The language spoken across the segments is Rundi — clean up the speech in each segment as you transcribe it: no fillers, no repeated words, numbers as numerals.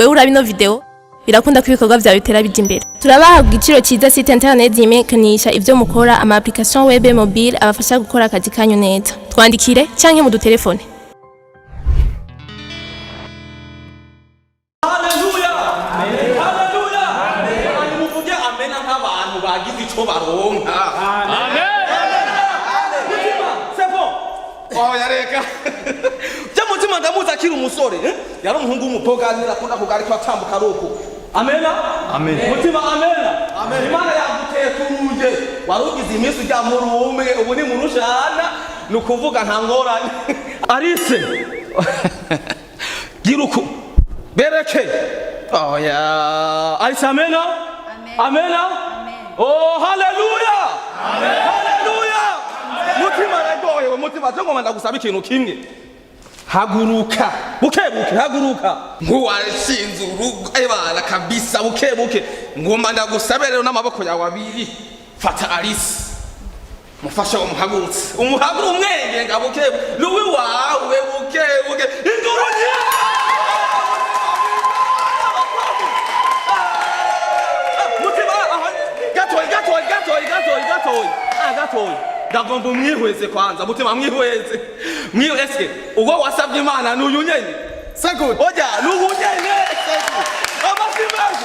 wewe uraba ino video birakunda ko ibikorwa byawe bitera bija imbere. Turabaha igiciro cyiza site internet yimekanisha ivyo mukora ama application web mobile abafasha gukora akazi kanyu neza. Twandikire canke mu dutelefone. Haleluya! Haleluya! Amen. Muvuge amen nk'abantu bagize ico baronka. Amen. C'est bon. Oh yareka. Mutima ndamuza akiri umusore, yari umuhungu w'umupoganira akunda kugari ko atambuka roko. Amena? Amen. Mutima amena. Amen. Imana yaguteye kuruje. Warugize iminsi ujya mu rume, ubu ni murushana, nukuvuga nta ngorane. Arise. Giruko. Bereke. Oh ya. Arise amena? Amen. Amena? Amen. Oh haleluya. Amen. Haleluya. Mutima ragoye, mutima cyangwa ndagusaba ikintu kimwe. Haguruka bukebuke haguruka nkuwashinze urugo ebana kabisa bukebuke ngomba ndagusabe rero n'amaboko yawe abiri fata Alice mufasha umuhagurutse umuhaguru umwenge ngabuke luwi wawe bukebuke indurunye mutima gatoyi ndagomba umwihweze kwanza mutima mwihweze eske ubwo wasabye Imana n'uyu nyene seko oja n'uyu nyene seko abasimaje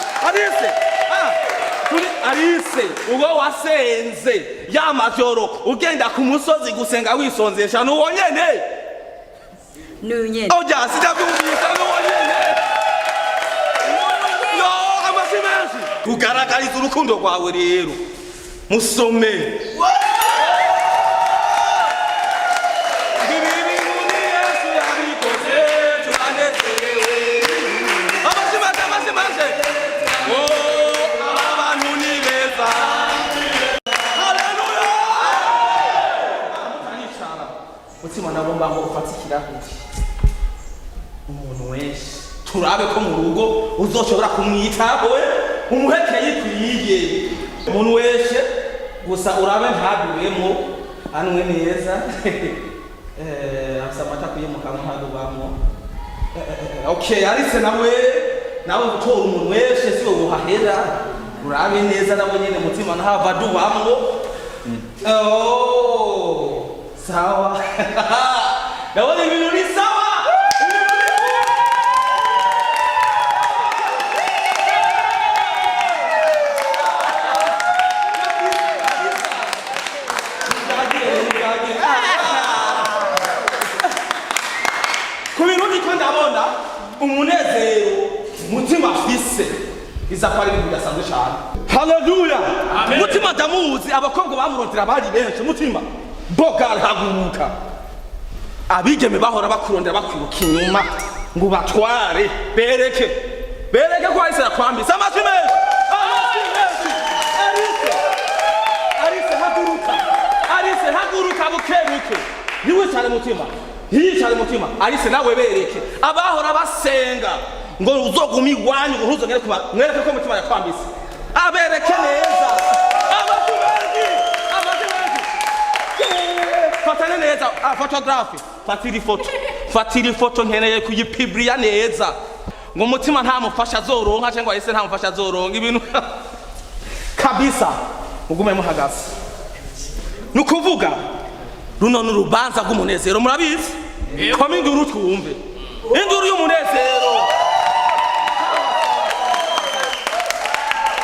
Alice ubwo wasenze ya majoro ugenda ku musozi gusenga wisonzesha n'uwo nyene n'uyu nyene oja sidabyumvise n'uwo nyene no abasimaje ugaragariza urukundo rwawe rero musome mutima nabomba ngo ufatikira kuti umuntu wese turabe ko mu rugo uzoshobora kumwitaho umuhekeye kwiye umuntu wese gusa urabe ntabiwemo anwe neza afsamata kuye mukamwe hadubamo okay Alice nawe gutora umuntu wese si ubuhahera urabe neza nabo nyene mutima ntahava dubamwo sawa ndabona ibintu ni sawa ku bintu niko ndabona umunezero mutima afise izakora ibintu bidasanzwe cyane. Haleluya. Mutima ndamuzi abakobwa bamurondera bari benshi mutima boga haguruka abigeme bahora bakurondera bakwiruka inyuma ngo batware bereke ko Alice yakwambisa amashime Alice haguruka bukebuke yicare mutima Alice nawe bereke abahora basenga ngo uzoguma igwanyu ngo ntuzongere mwereke ko mutima yakwambisa abereke neza fatane neza photography fatiri foto nkeneye kuyipibria neza ngo mutima nta mufasha zoronka cyangwa Alice nta mufasha zoronka ibintu kabisa ugume muhagaze nukuvuga runo n'urubanza rw'umunezero murabizi koma induru twumve induru y'umunezero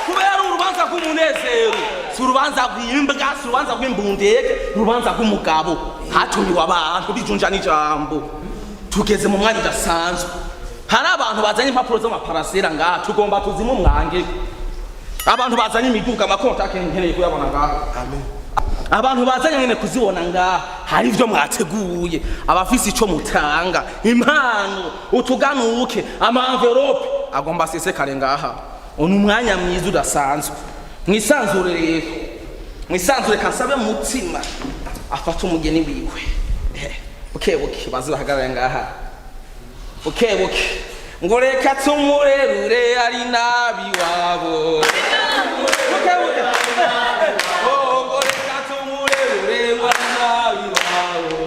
kubera urubanza rw'umunezero si urubanza rw'imbwa si urubanza rw'imbundege urubanza rw'umugabo hatumiwe abantu bijunja n'ijambo tugeze mu mwanya udasanzwe hari abantu bazanye impapuro z'amaparasera ngaha tugomba tuzimo mwange abantu bazanye imiduga amakontake nkeneye kuyabona ngaha amen abantu bazanye nyene kuzibona ngaha hari ivyo mwateguye abafise ico mutanga impano utuganuke ama envelope agomba sesekare ngaha onu umwanya mwiza udasanzwe mwisanzure rero mwisanzure kansabe mutima afata umugeni wiwe bukebuke bazi bahagarara ngaha bukebuke ngo reka tumurerure ari nabi wabo bukebuke ngo reka tumurerure ari nabi wabo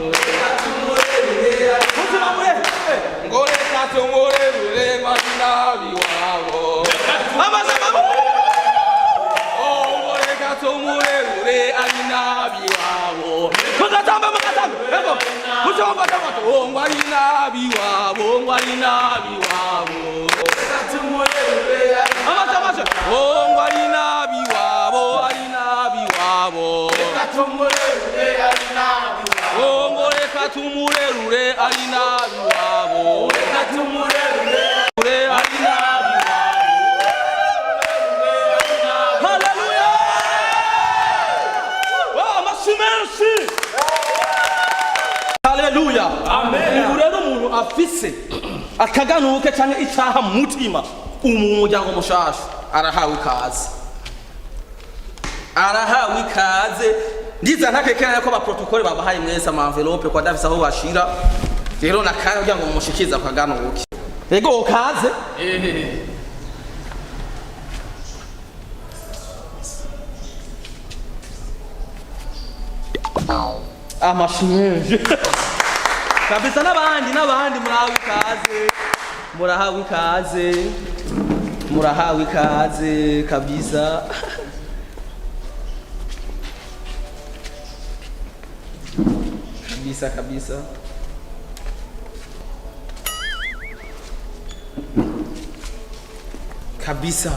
ngo reka tumurerure ari nabi wabo mugatamba ego mutomba tabato ngwari nabi wabo ngwari nabi wabo amatamasha ngwari nabi wabo ari nabi wabo ngore katumurerure ari nabi wabo katumurerure ari nabi wabo haleluya merci haleluya amen ubu rero umuntu afise akaganuke cyane icyaha mu mutima umuryango mushasha arahawe ikaze ndiza ntakekera ko ba protocole babahaye mwese ama envelope kwa davisa aho bashira rero nakara kugira ngo mushikiza akaganuke yego kaze amashinje kabisa n'abandi murahawe ikaze kabisa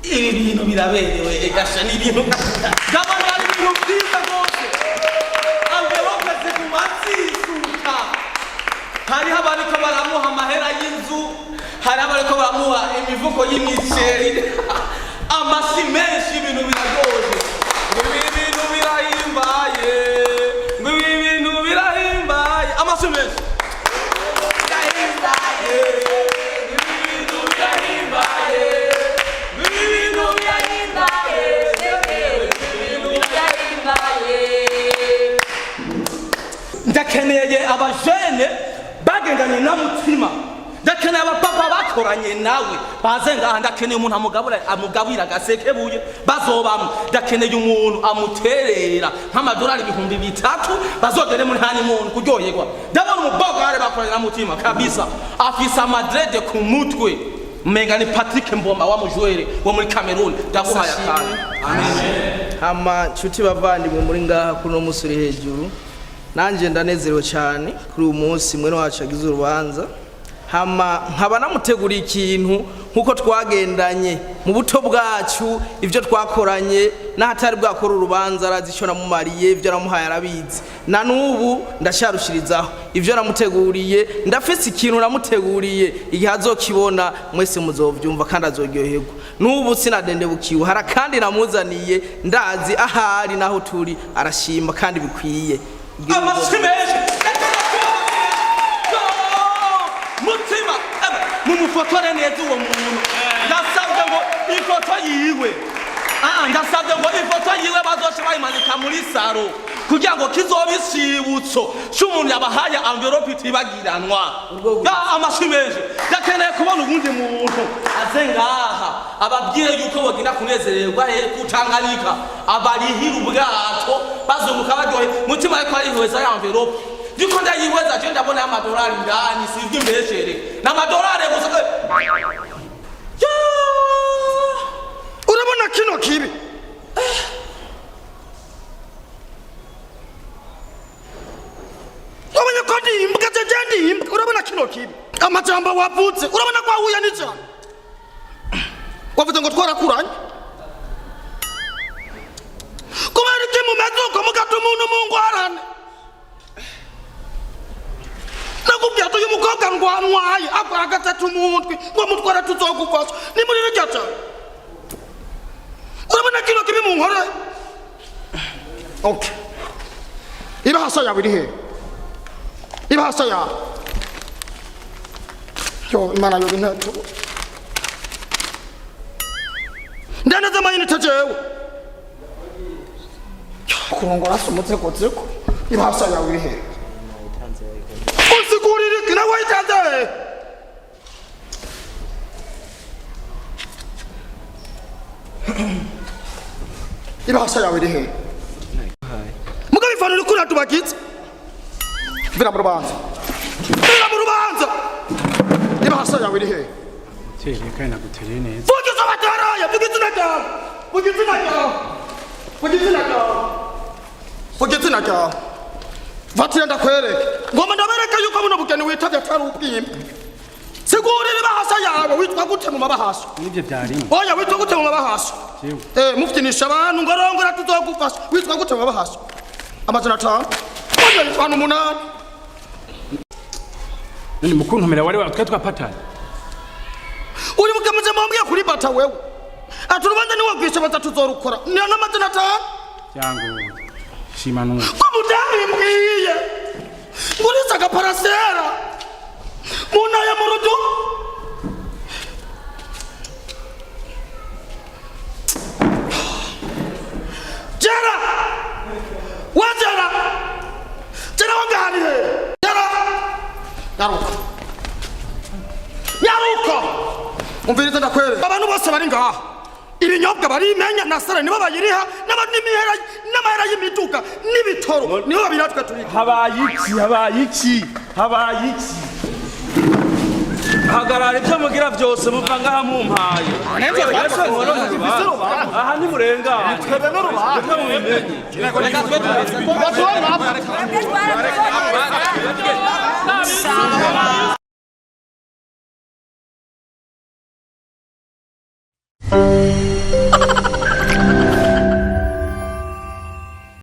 ibi bintu biraberewe gasha ni ibintu gabana ari ibintu byiza rwose amberokaze ku matsisuka hariho abariko baramuha amahera y'inzu hariho abariko baramuha imivuko y'imiceri amasi menshi ibintu biragoye ibintu birahimbaye amasi menshi ndakeneye abajene bagendanye na mutima ndakeneye abapapa bakoranye nawe baze ngaha ndakeneye umuntu amugabira agasekebuye bazobamwe ndakeneye umuntu amuterera nk'amadolari 3,000 bazogere muri hani muntu kuryoherwa ndabona umubogare bakoranye na mutima kabisa afisa madrede ku mutwe menga ni Patrick Mboma wa mujwere wo muri Cameroon ndaguhaya kandi amen hama nshuti bavandimwe muri ngaha kuno musuri hejuru nanje ndanezerewe cyane kuri uyu munsi mwe wacu agize urubanza hama nkaba namutegura ikintu nkuko twagendanye mu buto bwacu ibyo twakoranye n'ahatari bwakora urubanza arazi icyo namumariye ibyo namuhaye arabizi na n'ubu ndasharushirizaho ibyo namuteguriye ndafise ikintu namuteguriye igihe azokibona mwese muzovyumva kandi azoryoherwa n'ubu sinadendebukiwe hari kandi namuzaniye ndazi ahari naho turi arashima kandi bikwiye amasimeje mutima mumufotore neza uwo muntu ndasabye ngo ifoto yiwe ndasabye ngo ifoto yiwe bazoshe bayimanika muri saro kugira ngo kizobe isibutso cy'umuntu yabahaye envelope itibagiranwa amasimeje ndakeneye kubona ubundi muntu aze ngaha ababwire yuko bagenda kunezererwa kutanganika abarihira ubwato bazunguka baryohe mutima ariko arihweza ya envelope ndiko ndayihweza je ndabona amadolari ndani sivyo imbeshere n'amadolari gusa urabona kino kibi urabona ko ndimbwa je urabona kino kibi amajambo wavutse urabona ko ahuye n'ijambo wavuze ngo twarakuranye kubera iki mumeze uko mugata umuntu mu ngwarane nakubwira ati uyu mukobwa ngo amwaye akora gatatu umutwe ngo mutwara tuzokufasha ni muri rya cyane urabona kino kibi mu nkore okay ibahasa yawe iri he ibahasa yawe yo imana yo binatu ndaneze amayinite jewe kurongora sumutse kotseko ibahasa yawe iri he usikurire kina wayitanze ibahasa yawe iri he mugabe fanura kuri atubakitse vira mu rubanza ibahasa yawe iri he Tere kana gutere neza. Vuga zo bataraye oya vuga izina ryawe vuga izina ryawe vuga izina ryawe vuga izina ryawe vatira ndakwereke ngoma ndabereka yuko buno bugeni witavye atari ubwimba sigurira ibahasha yawe witwa gute mu mabahasha nibyo byari oya witwa gute mu mabahasha mufitinisha abantu ngorongora tuzogufasha witwa gute mu mabahasha amajana 5 oya bitanu 8 nini mukuntumira wari watwe twapatana uri mukemuze mbambwiye kuri bata wewe aturubanza ni wagwisha batatu zorukora ni n'amajana 5 cyango shima no ko mudamu mbwiye ngurisa gaparasera muna ya murudu jara wajara jara wangani jara yaruko umviriza ndakwere abantu bose bari ngaha ibinyobwa barimenya na sara nibo bayiriha n'imihera n'amahera y'imiduga n'ibitoro nibo babiratwe turi habaye iki hagarara ibyo mugira byose muva ngaha mumpaye aha ni murenga twebwe n'urubanza